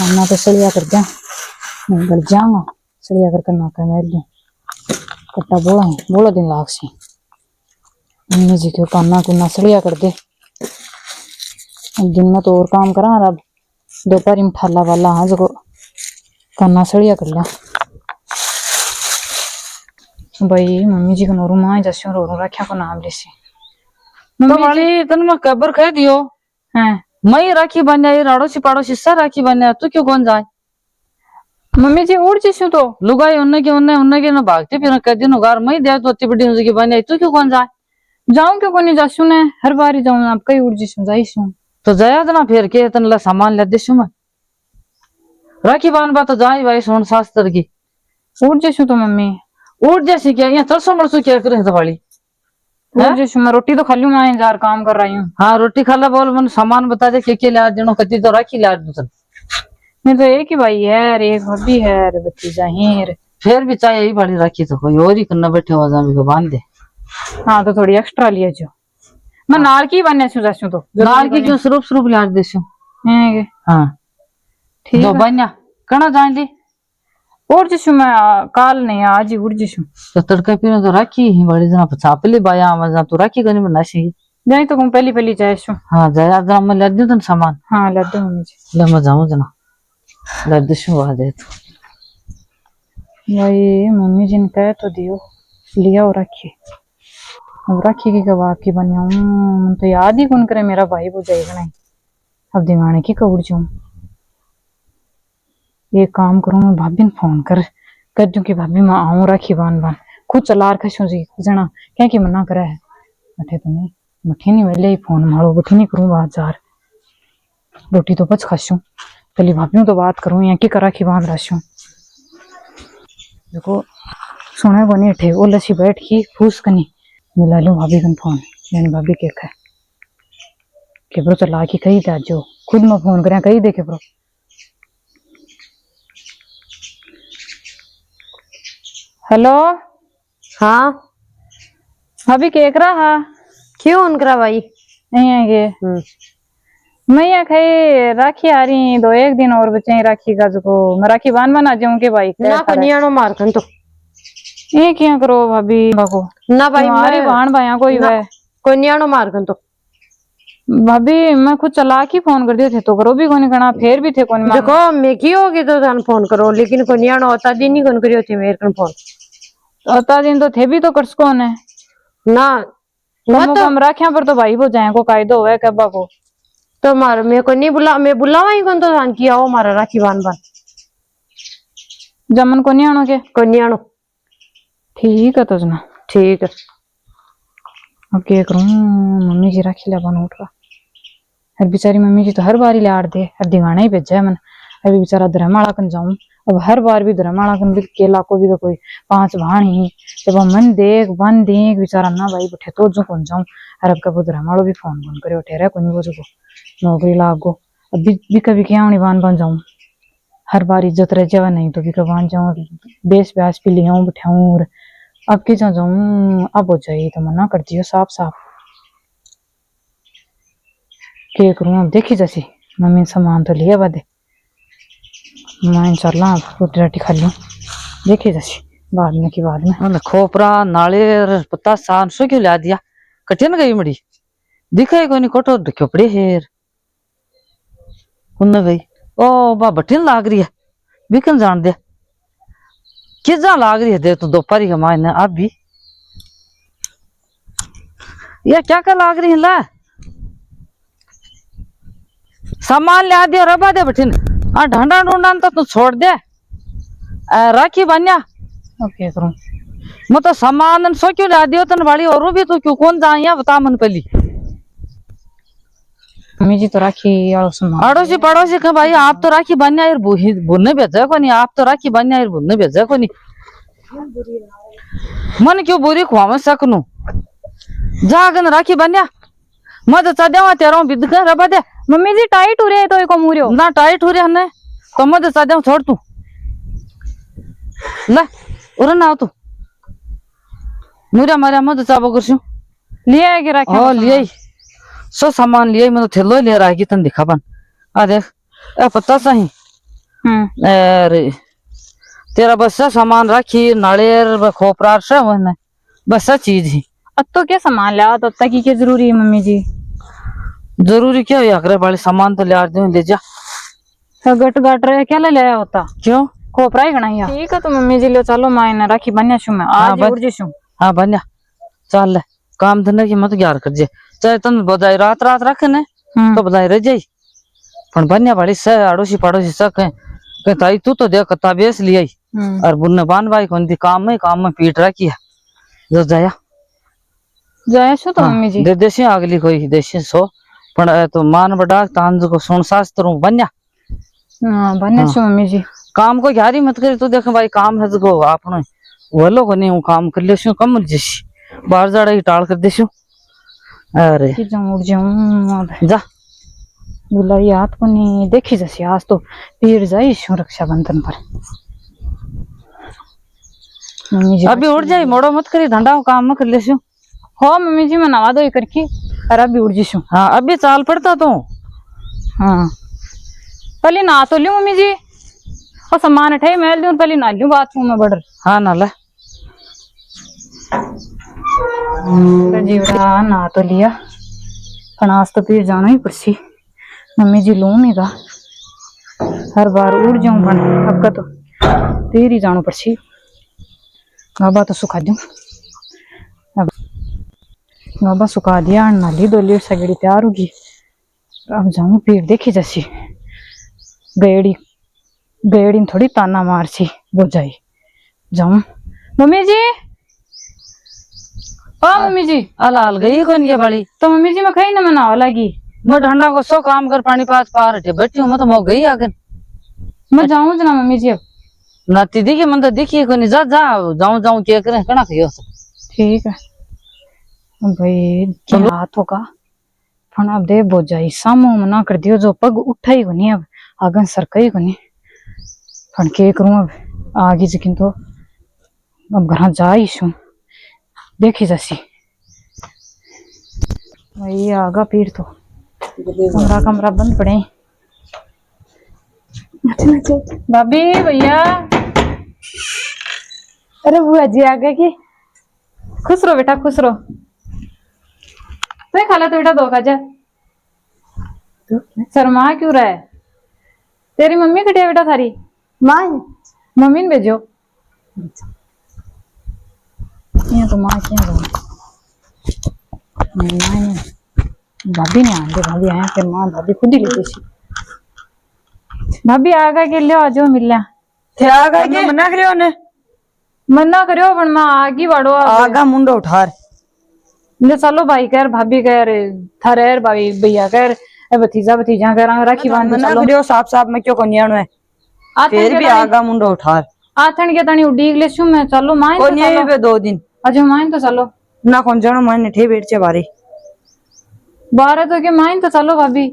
खाना तो सड़िया कर दिया, गल जाऊंगा सड़िया करके नाका मेल दूं कट्टा बोला दिन लाग सी मम्मी जी क्यों काना कुन्ना सड़िया कर दे। दिन में तो और काम करा अब दोपहर में ठाला वाला हाँ जो काना सड़िया कर लिया भाई। मम्मी जी को नोरू माँ जैसे रो रखा को नाम लेसी तो वाली तन में कबर कह दियो है मैं राखी बन्या राड़ोसी पाड़ोसी सब राखी बन्या तू क्यों कौन जाए। मम्मी जी उड़ जीशू तो लुगाई उन्ने के ना भागते फिर कह दिन घर मैं दे तो अति बड़ी की बन्या तू क्यों कौन जाए। जाऊं क्यों कोनी जासू ने हर बार जाऊं आप कई उड़ जीशू जाईशू तो जाया ना फिर के तन ला सामान ले देशू मैं राखी बांध बा तो जाए भाई सोन शास्त्र की उड़ जीशू तो मम्मी उठ जैसी क्या यहाँ तरसो मरसो क्या करे तो वाली उड़ जीशू मैं रोटी तो खाली मैं जार काम कर रही हूँ। हाँ रोटी खाला बोल मन सामान बता दे के ला देनो कति तो राखी ला दू तन मैं तो एक ही भाई है एक भाभी है भतीजा है फिर भी चाहे यही बड़ी राखी तो कोई और ही करना बैठे हो जा को बांध दे। हाँ तो थोड़ी एक्स्ट्रा लिया जो मैं नार की बनने सु जासू तो नार की क्यों स्वरूप ला देसु हाँ ठीक दो बन्या कना जान ली उड़ जीशू मैं काल नहीं आज ही उड़ जीशू तो तड़का पीने तो राखी ही बड़ी जना चापली बाया आवाज तो राखी करनी बना सी जाई तो पहली जायसू हाँ जाया जना मैं ले दूं तन सामान हाँ ले दो मम्मी जी ले मैं जाऊं जना ले देशु आ जाए तो भाई मम्मी जी ने कह तो दियो लिया और रखी अब राखी की कबाब की बनाऊं तो याद ही कौन करे मेरा भाई वो जाएगा नहीं अब दिवाने की कौड़ जाऊं एक काम करूं मैं भाभी ने फोन कर दूं कि भाभी मैं आऊं राखी बांध खुद चला रखा जी जना क्या कि मना करे है मठे तो नहीं मठे नहीं वेले ही फोन मारो बठी नहीं करूं बात जार रोटी तो बच खाशू पहले भाभी तो बात करूं या की राखी बांध रशू देखो सुने बनी ठे वो लसी बैठ की फूस कनी मिला लूं भाभी कन फोन यानी भाभी के कह के ब्रो चला की कही था जो खुद में फोन करें कही दे के ब्रो हेलो हाँ भाभी केक रहा क्यों उनकरा भाई नहीं आएंगे मैं यहाँ खाई राखी आ रही दो एक दिन और बचे राखी का जो मैं राखी बना जाऊं के भाई ना कन्याणो मारखन तो ये क्या करो भाभी बाको ना भाई हमारी बहन भाया कोई वे कन्याणो मारखन तो भाभी मैं खुद चला के फोन कर दिए थे तो करो भी कोनी करना फिर भी थे कोनी देखो मैं की होगी तो थान फोन करो लेकिन कन्याणो होता दिन ही कौन करियो थे मेरे कन फोन होता दिन तो थे भी तो कर कौन है ना मत हम राखिया पर तो भाई वो जाए को कायदो है कब्बा को तो मार मैं को नहीं बुला मैं बुलावा ही कौन तो थान किया हो मारा राखी बांध जमन को नहीं आनो के कन्याणो ठीक है तो जना ठीक है अब क्या करूं मम्मी जी राखी ला बन उठ रहा हर बेचारी मम्मी जी तो हर बार ही लाड़ दे अब दिवाना ही भेजा है मन अभी बेचारा धर्माड़ा कन जाऊं अब हर बार भी धर्माड़ा कन भी केला को भी तो कोई 5 भाणी जब मन देख बन देख बेचारा ना भाई बैठे तो जो कौन जाऊं अरे अब कब धर्माड़ो भी फोन फोन करे ठहरा कोनी वो जो नौकरी लागो अब भी कभी क्या बन जाऊं हर बार इज्जत रह जावा नहीं तो भी कबान जाऊं बेस ब्यास भी ले आऊं बिठाऊं और अब के जाऊं अब हो जाए तो मना कर दियो साफ साफ क्या करूं अब देखी जैसी मम्मी सामान तो लिया बदे मैं चलना रोटी राटी खा लूं देखी जैसी बाद में खोपरा नालेर पत्ता सान सो क्यों ला दिया कठिन गई मड़ी दिखाई कोनी कोटो ढक्यो पड़े हेर कुन्न गई ओ बा बठिन लाग रही है बिकन जान दे किजा लाग रही है दे तो दोपहरी का मायने अब भी ये क्या लाग रही है ला सामान ले दिया रबा दे बठिन आ ढंडा ढूंढा तो तू छोड़ दे राखी बन्या ओके करूं मैं तो सामान सो क्यों ला दियो तन वाली और भी तो क्यों कौन जाए बता मन पहली मम्मी जी तो राखी अड़ोसी पड़ोसी का भाई आप तो राखी बन्या यार बुनने भेजा को नहीं आप तो राखी बन्या यार बुनने भेजा को नहीं मन क्यों बुरी खुआ सकनू जागन राखी बन्या मैं तो चढ़ा तेरा बिद कर रबा दे मम्मी जी टाइट हो रहे है तो एक मुरियो ना टाइट हो रहे ने तो मैं तो चढ़ा छोड़ तू ले उरे ना तू मुरिया मारिया मैं तो चाबो करछू लिया है कि राखी ओ लिया सो सामान लिया मैं तो थैलो ले रहा है कि तन दिखा बन आ देख ए पत्ता सही अरे तेरा बस सा सामान रखी नालेर खोपरार से वने बस सा चीज ही अब तो क्या सामान लिया तो तक की जरूरी है मम्मी जी। जरूरी क्या है अगरे वाले सामान तो ले जा तो गट गट रहे क्या ले लिया होता क्यों खोपरा ही गणाइया ठीक है तो मम्मी जी ले चलो मायने राखी बन्या छू मैं आज ही उड़ जशू। हाँ बन्या चल ले काम धंधे की मत ग्यार कर जे चाहे तुम बधाई रात रात रखने तो बधाई रह जाई पण बन्या बड़ी से अड़ोसी पड़ोसी सब कहे ताई तू तो देख कता बेच लिया और बुन्ने बान भाई कौन थी काम में पीट रखी है जो जाया जाया छो तो मम्मी जी दे देसी अगली कोई देसी सो पण तो मान बड़ा तांज को सुन शास्त्र बन्या बन्या छो मम्मी जी काम को ग्यारी मत करे तो देख भाई काम है को आपने बोलो को नहीं हूँ काम कर ले कम जैसी बाहर जाड़ा ही टाल कर देशु अरे उड़ जाऊं जा बुलाई हाथ को नहीं देखी जैसी आज तो पीर जाई रक्षाबंधन पर मम्मी जी अभी उड़ जाई मोड़ो मत करी धंधा काम में कर ले हो मम्मी जी मैं नवा दो करके और अभी उड़ जीशू। हाँ अभी चाल पड़ता तो हाँ पहले ना तो लियो मम्मी जी और सामान उठाई मैं लूं पहले ना लूं बाथरूम में बड़र हाँ ना ले जीवड़ा ना तो लिया पर आज तो फिर जाना ही पड़सी मम्मी जी लू नहीं था हर बार उड़ जाऊं बन अब का तो फिर ही जाना पड़सी गाबा तो सुखा दूं अब गाबा सुखा दिया नाली 2 लीटर सगड़ी तैयार होगी अब जाऊं फिर देखी जैसी गएड़ी गएड़ी थोड़ी ताना मार सी वो जाई जाऊं मम्मी जी ओ मम्मी जी अलाल गई कौन ये बड़ी तो मम्मी जी मैं कहीं ना मनावा लगी मैं ठंडा को सो काम कर पानी पास पार हटे बैठी हूँ मैं तो गई आगे मैं जाऊं जना मम्मी जी अब नाती दिखी मन तो दिखी को नहीं जा जा जाऊं जाऊं क्या करें कना कहियो ठीक है भाई क्या हाथ होगा फन अब दे बोझ जाई सामो मना कर दियो जो पग उठा ही कोनी अब आगन सरका ही कोनी फन के करूं अब आगे जिकिन तो अब घर जा ही छू देखी जैसी वही आगा पीर तो कमरा कमरा बंद पड़े भाभी भैया अरे बुआ जी आ गए कि खुश रहो बेटा खुश रहो तो खाला तो बेटा 2 खा शर्मा क्यों रहा है तेरी मम्मी कटिया बेटा थारी माँ मम्मी ने भेजो यहाँ तो माँ क्या भाभी नहीं आते भाभी आया फिर माँ भाभी खुद ही लेती सी भाभी आगा के लियो आज मिलना थे आगा के मना करियो ने मना करियो पण माँ आगी वाड़ो आगा मुंडो उठार ले चलो भाई कह भाभी कह थारे भाई भैया कह भतीजा भतीजा कह राखी बांध मना करियो साफ साफ में क्यों कोनियानो है फिर भी आगा मुंडो उठार आथन के तानी उडीग ले छू मैं चलो मां को नहीं बे 2 दिन अच्छा मां तो चलो ना कौन जानो मां ठे बैठ छे बारे 12 तो के मां तो चलो भाभी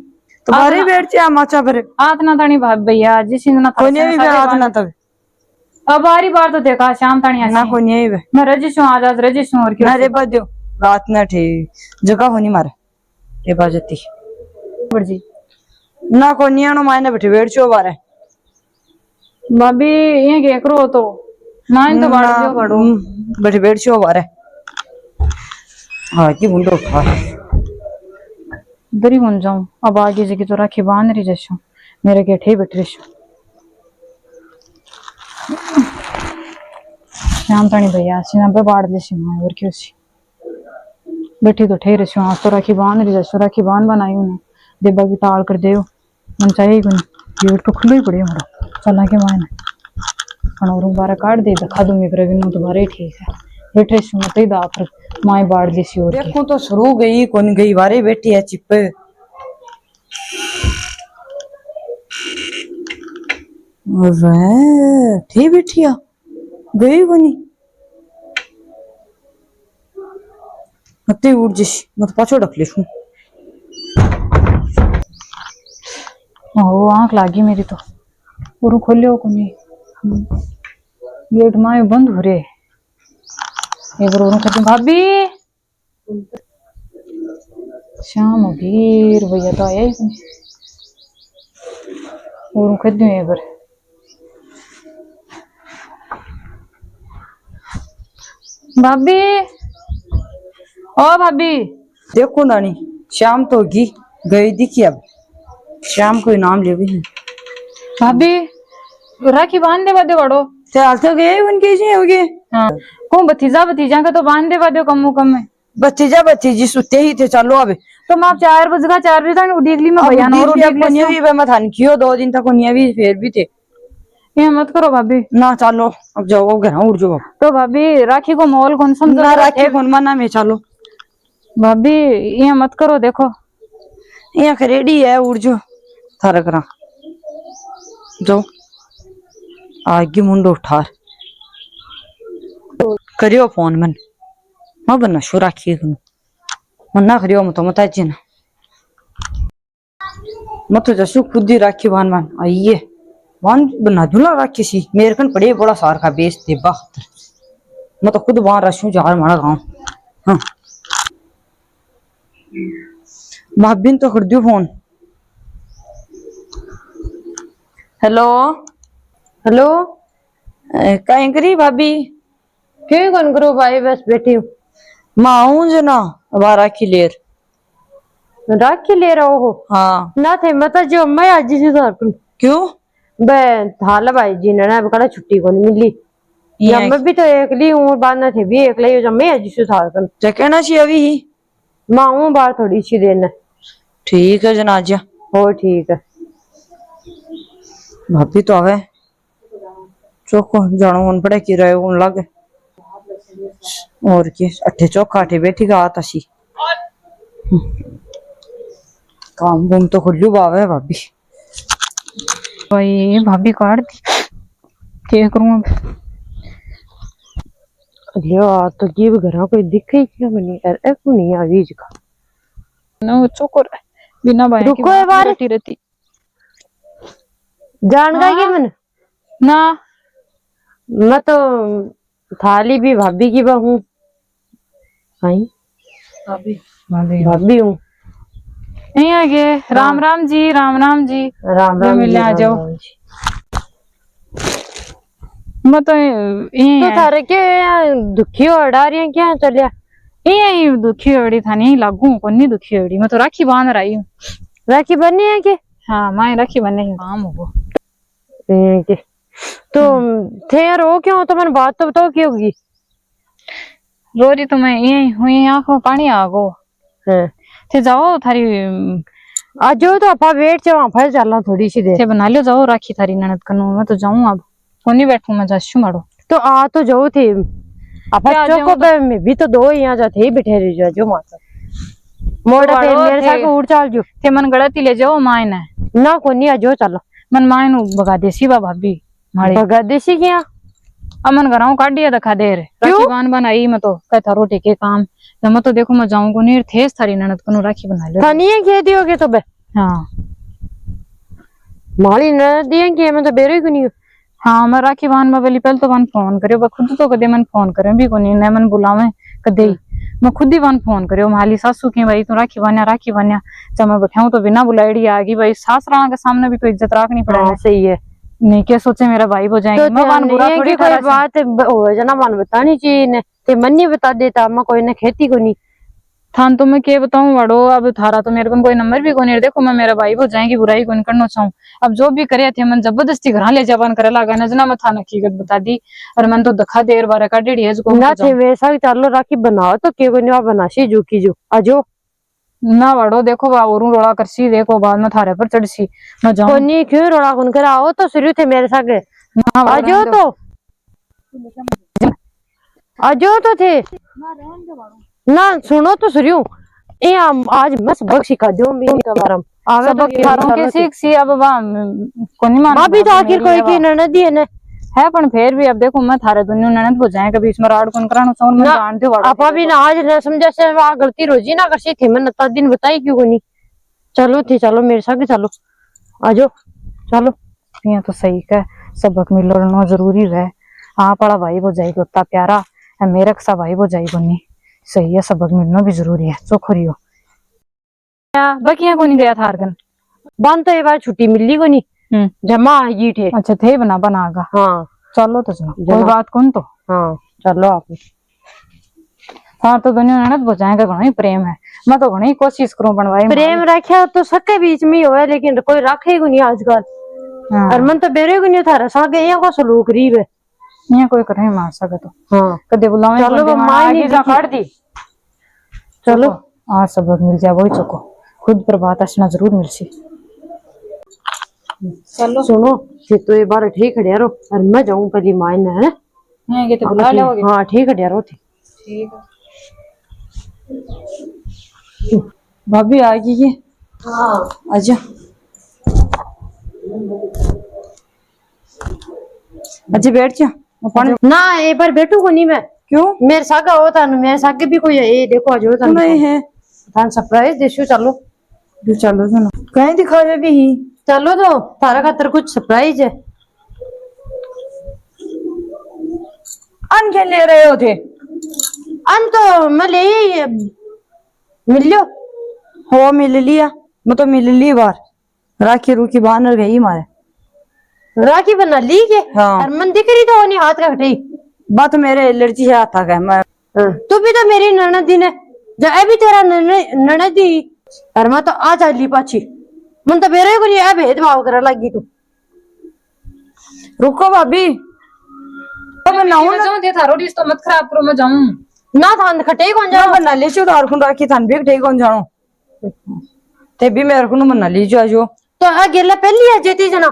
तो बारे बैठ छे माचा पर आतना तानी भाभी भैया जिस दिन ना को नहीं बे आतना तब अब बारी बार तो देखा शाम तानी ना को नहीं बे मैं रजिशू आज रजिशू और क्यों अरे बदियो रात ना ठे जगह होनी मारे के बाजती जी ना को नियानो मायने बैठे बैठ छो बारे भाभी ये के करो तो मां तो बाड़ दियो बड़ो बैठे बैठ छो बारे हां की मुंडो खा दरी बन जाऊं अब आगे जगी तो राखी बांध रही जैसू मेरे के ठे बैठ रही शाम तानी भैया सीना पे बाड़ दे सी मां और क्यों सी बैठी तो ठे रही आज तो राखी बांध रही जैसू राखी बांध बनाई उन्हें देबा की टाल कर दे मन चाहिए कोई गेट तो खुलो ही पड़े हमारा चला के मायने और बारा काट दे दिखा दूंगी प्रवीण तो बारे ठीक है बैठे सी मत ही दाप माई बाड़ दी सी और देखो तो शुरू गई कौन गई बारे बैठी है चिप अरे ठी बैठिया गई कोनी मते उड़ जिस मत पाछो ढक लेशू ओ आंख लागी मेरी तो और खोलियो कोनी गेट माए बंद हो रे एक बार और भाभी शाम होगी भैया तो आया ही नहीं और खद एक बार भाभी, ओ भाभी, देखो नानी शाम तो होगी गई दिखी अब शाम को नाम ले भी भाभी राखी बांध दे बदे बड़ो। चल तो गए उनके जी हो गए। हाँ को भतीजा भतीजा का तो बांध दे बदे कम कम में। भतीजी सुते ही थे चलो अब तो मैं 4 बजे का 4 बजे तक उड़ीगली में बयान और उड़ीगली भी मैं थान कियो 2 दिन तक उन्हें भी फिर भी थे। ये मत करो भाभी। ना चलो अब जाओ घर उड़ जाओ। तो भाभी राखी को मोल कौन समझो ना राखी कौन मना में चलो भाभी ये मत करो देखो यहाँ रेडी है उड़ जाओ थारा करा जाओ आगे मुंडो उठा करियो फोन मन मैं बना शो राखी मना करियो मत मत जी ना मत जसु खुद ही राखी बान मान आइए वन बना दूला राखी सी मेरे कन पड़े बड़ा सार का बेच दे बख्तर मैं तो खुद वहां रशू जार मारा गाँव। हाँ भाभी तो कर दियो फोन। हेलो हेलो कहीं करी भाभी क्यों कौन करो भाई बस बैठी हूँ। मैं आऊं जना अब राखी लेर राखी ले रहा हो हाँ ना थे मत जो मैं आज से क्यों बे थाला भाई जी ने अब कड़ा छुट्टी को नहीं मिली या मैं भी तो एकली हूँ बाद ना थे भी एकला ही जब मैं आज से था कहना चाहिए अभी ही माँ हूँ बाहर थोड़ी सी देर ठीक है जनाजा हो ठीक है भाभी तो आवे चोखो जानो उन पड़े की रहे उन लगे और के अठे चौखा अठे बैठी का आता सी काम बुम तो खुल्लू बावे भाभी भाई भाभी काट दी क्या करूं अब लियो आ तो ये घर कोई दिखे ही क्या बनी यार ए को नहीं आ बीज का ना वो चोकर बिना भाई रुको एक बार रहती जान का ये मन ना मैं तो थाली भी भाभी की बहू आई भाभी भाभी भाभी हूँ नहीं आगे राम राम जी राम राम जी राम राम मिलने आ जाओ मैं तो तो थारे के दुखी हो अड़ा रही है क्या चलिया ये दुखी होड़ी था नहीं लागू कोनी दुखी होड़ी मैं तो राखी बांध रही हूँ। राखी बनी है के हाँ माए राखी बनने के काम हो के तो थे यार वो क्यों तो मैंने बात तो बताओ क्या होगी रोरी तो मैं ये हुई आंखों पानी आ गो थे जाओ थारी आज जो तो अपा वेट से वहां फल चलना थोड़ी सी देर थे बना लियो जाओ राखी थारी ननद कनु मैं तो जाऊं अब कोनी बैठू मैं जाशु मारो तो आ तो जाओ थे अपा चौको पे मैं भी तो दो यहाँ जाते ही बैठे रह जो माता मोड़ा थे मेरे साथ उड़ चल जो थे मन गलती ले जाओ माय ने ना कोनी आ जो चलो मन माय नु बगा देसी बा भाभी मारे बगा देसी क्या अमन घराऊ काट दिया दिखा दे रे राखी बान आई मैं तो कह थारो टेके काम मैं तो देखो मैं जाऊं को नहीं थेस थारी ननद कनु राखी बना ले थानिए के दियोगे तो बे हाँ माली ननद दिए के मैं तो बेरो ही कोनी हाँ मैं राखी बान में पहले तो वन फोन करियो खुद तो कदे मन फोन करे भी कोनी न मन बुलावे कदे मैं खुद ही वन फोन करियो माली सासू की भाई तू राखी बन्या जब मैं बैठाऊं तो बिना बुलाईडी आ गई भाई सास राणा के सामने भी तो इज्जत रखनी पड़ेगी। सही है नहीं क्या सोचे मेरा भाई हो जाएंगे तो मैं वन बुरा थोड़ी कोई बात हो जना मन बतानी चाहिए ने ते मन नहीं बता देता मैं कोई ने खेती को नहीं थान तो मैं क्या बताऊं वाड़ो अब थारा तो मेरे को कोई नंबर भी को नहीं देखो मैं मेरा भाई हो जाएंगी बुराई को नहीं करना चाहूँ अब जो भी करे थे मन जबरदस्ती घर ले जावन करे लगा नजना मैं थाना हकीकत बता दी और मन तो दखा देर बार का डेढ़ है जो ना थे वैसा चलो राखी बनाओ तो के कोई बनासी जो की जो आजो ना वाड़ो देखो और रोड़ा करसी देखो बाद में थारे पर चढ़सी मैं जाऊं कोनी क्यों रोड़ा कौन कर आओ तो शुरू थे मेरे साथ आजो तो आजो तो थे ना सुनो तो सुरियो ए आज मैं सबक सिखा दूं भी का बारम आवे तो के सीख सी अब कोनी मान भाभी तो आखिर कोई की ननद ही है पण फिर भी अब देखो मैं थारे दुनिया ननद हो जाए कभी इसमें राड कौन करानो चाहूं मैं जानते हो आपा भी ना आज न समझा से वा गलती रोजी ना करसी थी मैं नता दिन बताई क्यों कोनी चलो थी चलो मेरे साथ चलो आजो चलो ये तो सही का सबक मिलना जरूरी है हाँ पड़ा भाई वो जाएगी उतना प्यारा है मेरे सा भाई वो जाएगी नहीं सही है सबक मिलना भी जरूरी है चोखरियो बकिया को नहीं गया था हरगन बन तो ये बार छुट्टी मिली को नहीं जमा आई थे अच्छा थे बनागा हाँ चलो तो चलो कोई बात कौन तो हाँ चलो आप हाँ तो दोनों ननद बचाएगा घणो ही प्रेम है। मैं तो घणी कोशिश करूं बनवाई प्रेम रखा तो सबके बीच में ही होए, लेकिन कोई रखे को नहीं आजकल। हाँ और मन तो बेरे को नहीं थारा सागे यहाँ को सलूक रीब है। यहाँ कोई करे मार सके तो हाँ कदे बुलावे चलो वो माई नहीं आगे जा काट दी। चलो हाँ सबक मिल जाए वही चुको खुद पर बात असना जरूर मिल सी। चलो सुनो फिर तो ये बार ठीक है यारो, और मैं जाऊं पहली माई ने है। यहाँ ये तो बुला लोगे। हाँ ठीक है यारो थी। ठीक है भाभी आ गई है। हाँ आजा अच्छा बैठ जा पानी ना एक बार बैठू को नहीं मैं। क्यों मेरे सागा होता ना, मेरे सागे भी कोई ये देखो आज होता नहीं है थान सरप्राइज देशो। चलो जो चलो सुनो कहीं दिखा दे भी ही चलो तो थारा खातर कुछ सरप्राइज है। अन क्या ले रहे हो थे अन तो मैं ले मिल लो। हो मिल लिया मैं तो मिल ली बार राखी रूखी बानर गई मारे राखी बना ली के। हाँ। और मन दिख रही तो नहीं हाथ का कटी बात मेरे एलर्जी है आता है मैं तू भी तो मेरी ननदी ने जो अभी तेरा ननदी और मैं तो आ ली पाछी मन तो मेरे को नहीं भेदभाव करा लगी तू। रुको भाभी अब बनाऊं ना दे थारो डिश तो मत खराब करो, मैं जाऊं ना थान खटे कौन जा जाओ। बना ले छो तार खुन राखी थान भी ठीक कौन जानो ते भी मेरे को बना लीजो आजो तो आ गेला पहली है जेती जना।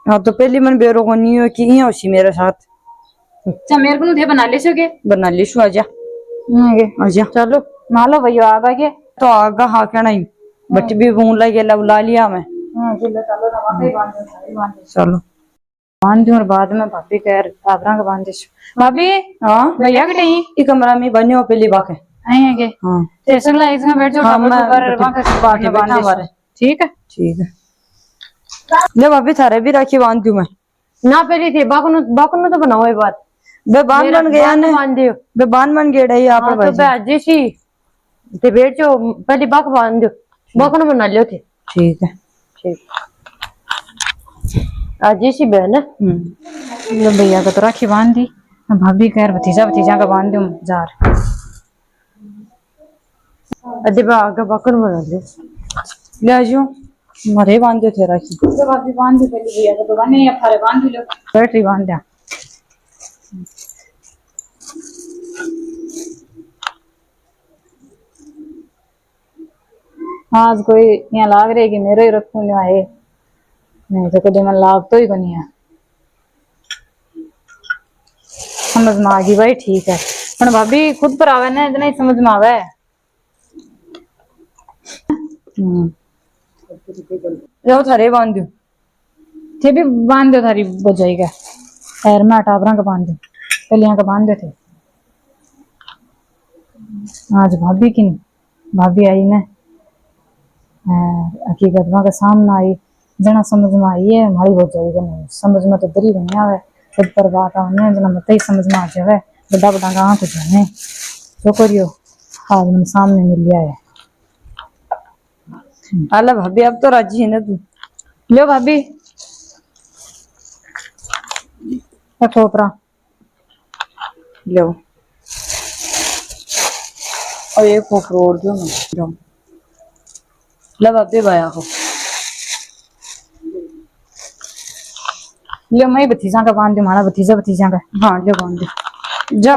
हाँ तो पहली मन बेरो को नहीं हो कि यहाँ उसी मेरे साथ अच्छा मेरे को थे बना ले सके बना लीशु आजा आजा चलो मालो भैया आगा के तो आगा हाँ क्या नहीं बट भी बून लगे बुला लिया मैं चलो बांध दूं और बाद में भाभी कह आबरा का बांध दे भाभी हाँ भैया के नहीं ये कमरा में बने हो पहली बाके आए हैं के हाँ ते संगला इसमें बैठ जाओ हाँ, टावर मैं ऊपर वहां के बाद में बांध दे ठीक है ठीक है ले भाभी थारे भी राखी बांध दूं मैं ना पहली थी बाकुन तो बनाओ एक बार बे बांध बन गया ने बांध दियो। बे बांध बन गया है यहाँ हाँ पर तो भाजी जैसी ते बैठ जाओ पहली बाक बांध दो बाकुन बना लियो थे। ठीक है ठीक आज जैसी बहन है। लो भैया का तो राखी बांध दी भाभी कह भतीजा का बांध दूं जार अदे आगे बाकुन बना लियो ले आजो मरे बांध दे थे राखी तो भाभी बांध दी पहले भैया का तो बने या थारे बांध लो बैटरी बांध दिया आज कोई यहाँ लाग रही कि मेरे ही रखू नहीं आए नहीं तो कभी मन लाग तो ही को नहीं है समझ में आ गई भाई ठीक है पर भाभी खुद पर आवे ना इतना ही समझ में आवे लो थारे बांध दो थे भी बांध दो थारी हो जाएगा पैर में टाबरा का बांध दो पहले यहाँ का बांध दे थे आज भाभी की नहीं भाभी आई ना हकीकत का सामने आई जना समझ में आई है हमारी हो जाएगा नहीं समझ में तो दरी बनी आवे खुद पर बात आने जना मत ही समझ में आ जावे बड़ा बड़ा गाँव कुछ जाने तो करियो आज मैंने सामने मिल गया है अल्लाह भाभी अब तो राजी है ना तू लो भाभी ठोपरा लो और एक खोपरो और दो ना लो भाभी भाया को लो मैं भतीजा का बांध दू हमारा भतीजा का हाँ लो बांध दू जा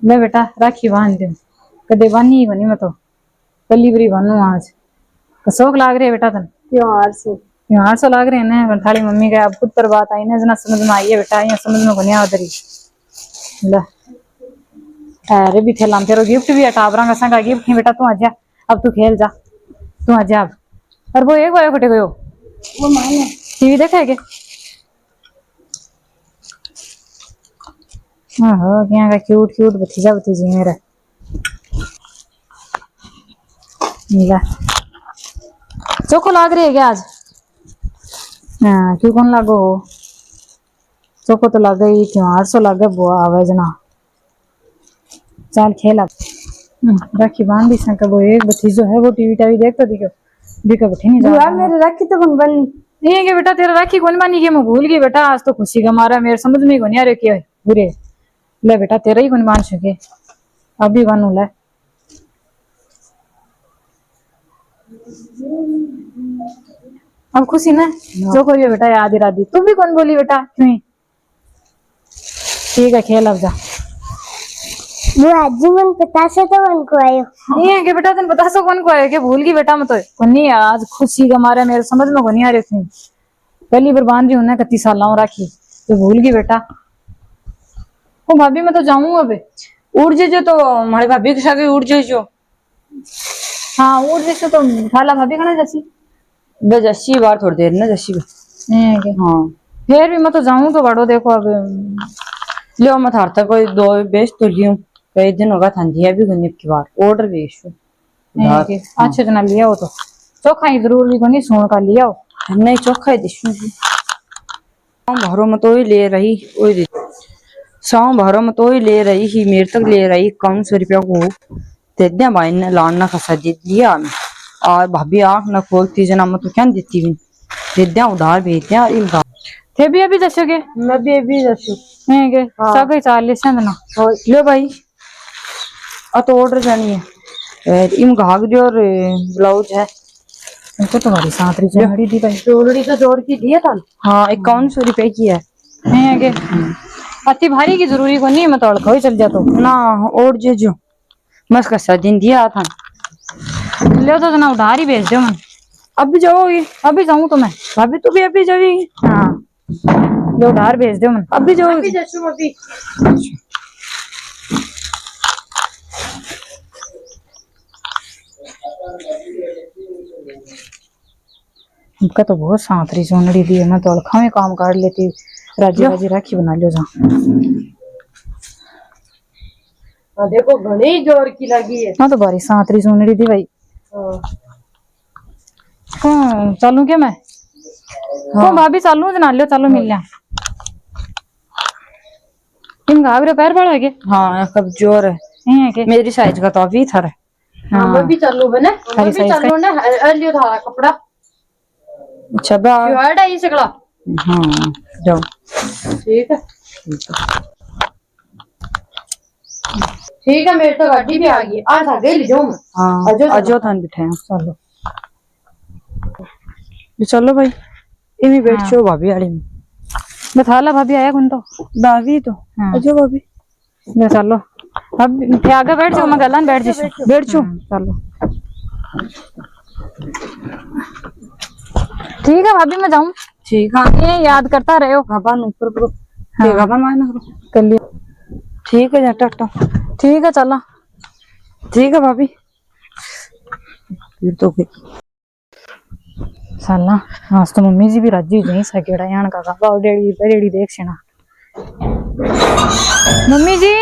ले बेटा राखी बांध दू कदे बानी बनी मैं तो पहली बारी बानू आज शौक लाग रही है बेटा तन त्योहार से लाग रहे हैं ना थाली मम्मी का अब खुद पर बात आई ना जना समझ में आई है बेटा यहाँ समझ में बनिया उधर ही अरे भी थे लाम तेरो गिफ्ट भी है टाबरा का संग गिफ्ट नहीं बेटा तू आ जा अब तू खेल जा तू आ जा अब और वो एक बार कटे गयो वो माने टीवी देखा है क्या हाँ हो क्या का क्यूट क्यूट भतीजी मेरा नीला चोको लाग रही है क्या आज हाँ क्यों कौन लागो हो चोको तो लग गई त्योहार सो लगे बुआ आवे जना चल खेल अब राखी बांध दी संग वो एक भतीजो है वो टीवी टावी देखता दिखो दिखो बैठे नहीं जा मेरे राखी तो कौन बनी नहीं है बेटा तेरा राखी कौन बानी के मैं भूल गई बेटा आज तो खुशी का मारा मेरे समझ में ही नहीं आ रहा क्या बुरे ले बेटा तेरा ही कौन बांध सके अभी बनू ले। अब खुशी ना जो करियो बेटा आधी राधी तू भी कौन बोली बेटा क्यों। ठीक है खेल अब जा। वो आजी मन पता से तो उनको आयो नहीं है कि बेटा तेन बता सो कौन को है कि भूल गई बेटा मैं तो नहीं आज खुशी का मारे मेरे समझ में को नहीं आ रही थी पहली बार बांध रही हूं ना कत्ती साल राखी तो भूल गई बेटा। ओ भाभी मैं तो जाऊं अब। उड़ जे तो हमारे भाभी के साथ उड़ जे जो। हाँ उठ जैसे तो खाला भाभी खाना जैसी बस 80 बार थोड़ी देर ना 80 नहीं है कि हाँ फिर भी मैं तो जाऊं तो बड़ो देखो अब लियो मैं थार तक कोई 2 बेच तो लियो कई दिन होगा था दिया भी गनी की बार ऑर्डर बेच नहीं है कि अच्छे जना लिया हो तो चोखा ही जरूरी को नहीं सोन का लिया हो नहीं चोखा ही दिशू भरो में तो ही ले रही ओए 100 भरो में तो ही ले रही ही मेरे तक ले रही 100 रुपया को तेद्या भाई ने लाना खसा दे दिया और भाभी आंख न खोलती जना मैं तो क्या देती हूँ तेद्या उधार भेजते इन थे भी अभी जैसे के मैं भी अभी जसू नहीं के सगई 40 है ना लो भाई तो ऑर्डर जानी है इम घाघरी और ब्लाउज है इनको तुम्हारी सांतरी चमड़ी दी भाई चोलड़ी तो जोर की दिया था हाँ 5100 रुपए की है नहीं है के अति भारी की जरूरी को नहीं मैं तो अड़खो ही चल जा तो ना और जो मैं इसका 7 दिन दिया था ले तो जना उधार ही भेज दो मन अभी जाओगी अभी जाऊं तो मैं भाभी तू भी अभी जाओगी हाँ ले उधार भेज दो मन अभी जाओगी अभी जसू अभी उनका तो बहुत सांतरी चोनड़ी दी है मैं तो अड़खा में काम काट लेती राजी राजी राखी बना लियो जा देखो घनी जोर की लगी है मैं तो बारी सांतरी चोनड़ी दी भाई चलू क्या मैं हाँ भाभी चलू जना लियो चलो मिल लिया तुम घाघरे पैर पड़ा है हाँ कब जोर है नहीं है के मेरी साइज का तो अभी था रे हाँ मैं भी चलू बने मैं हरी भी साइज चलू ना लियो था कपड़ा अच्छा बा शर्ट है ये सकला हाँ जाओ ठीक है ठीक है मेरे तो गाड़ी भी आ गई आज आगे ले जाऊं हाँ अजो थान बिठाए चलो चलो भाई इमी बैठ छो भाभी आड़ी में बथाला भाभी आया कौन तो भाभी तो हाँ। अजो भाभी ले चलो अब थे आगे बैठ जाओ मैं गलन बैठ जाऊं बैठ जाओ चलो ठीक है भाभी मैं जाऊं ठीक है ये याद करता रहे हो गबन ऊपर करो ठीक गबन मायना करो कर लिया ठीक है जा टाटा ठीक है चला ठीक है भाभी फिर तो फिर साला आज तो मम्मी जी भी राजी हो जाई सकेड़ा यान का बाबा डेड़ी पेड़ी देख सेना मम्मी जी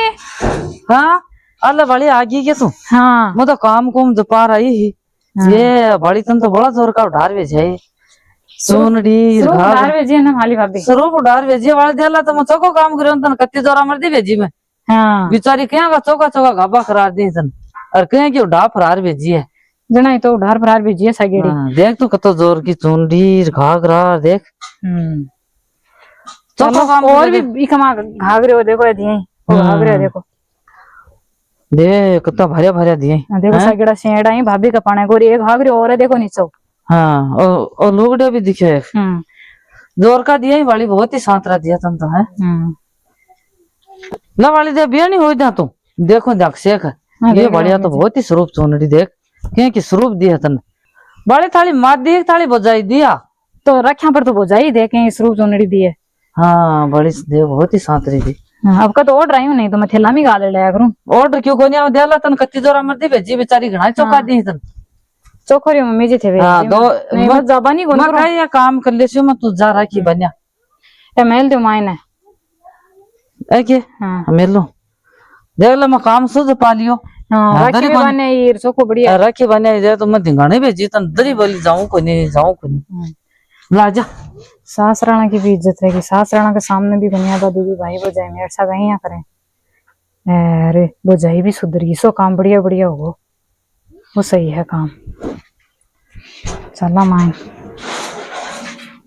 हाँ अल्लाह बड़ी आगी के तू हाँ मैं तो काम कुम दोपहर आई ही ये बड़ी तन तो बड़ा जोर का उधार भेजे सोनड़ी उधार भेजी है ना माली भाभी स्वरूप उधार भेजे वाले देला तो मैं चौको काम करियो तन कत्ती जोरा मर्दी भेजी मैं हाँ बिचारी क्या का चौका चौका गाबा करार दी तन और कहीं की उड़ा फरार भेजी है जना तो उधार फरार भेजी है सगेड़ी देख तू कतो जोर की चुंडी घाघरा देख चौको काम और भी कमा घाघरे हो देखो दिए घाघरे देखो देख कतो भरिया भरिया दिए देखो सगेड़ा सेड़ा ही भाभी का पाने गोरी एक घाघरे और है देखो नीचे हाँ और लोगड़े भी दिखे जोर का दिया ही वाली बहुत ही सांतरा दिया तुम तो है ला वाली दे बिया नहीं हो जा तू देखो देख शेख ये बढ़िया तो बहुत ही स्वरूप चोनड़ी देख क्या की स्वरूप दिया तन बड़ी थाली मार दी थाली बजाई दिया तो रखा पर तो बजाई देखे इस रूप चोनड़ी दी है हाँ बड़ी दे बहुत ही सांतरी थी अब का तो ऑर्डर आई नहीं तो मैं थैला में गाल लिया करूं ऑर्डर क्यों कोनी आवे देला तन कत्ती जोरा मर दी भेजी बेचारी घणा चौका दी तन चोखरी मम्मी जी थे हाँ दो मैं जबानी को मैं कहीं काम कर ले मैं तू जा राखी बन्या ए मेल दो मायने है के हाँ मेल लो देख लो मैं काम सुध पा लियो हाँ राखी बने ये चोको बढ़िया राखी बने जाए तो मैं धिंगाने भेजी तन दरी बोली जाऊं कोनी लाजा सास राणा की भी इज्जत रहेगी सास राणा के सामने भी बनिया दादी भी भाई बजाय मेरे साथ कहीं करें अरे बजाई भी सुधर सो काम बढ़िया बढ़िया हो वो सही है काम चला माए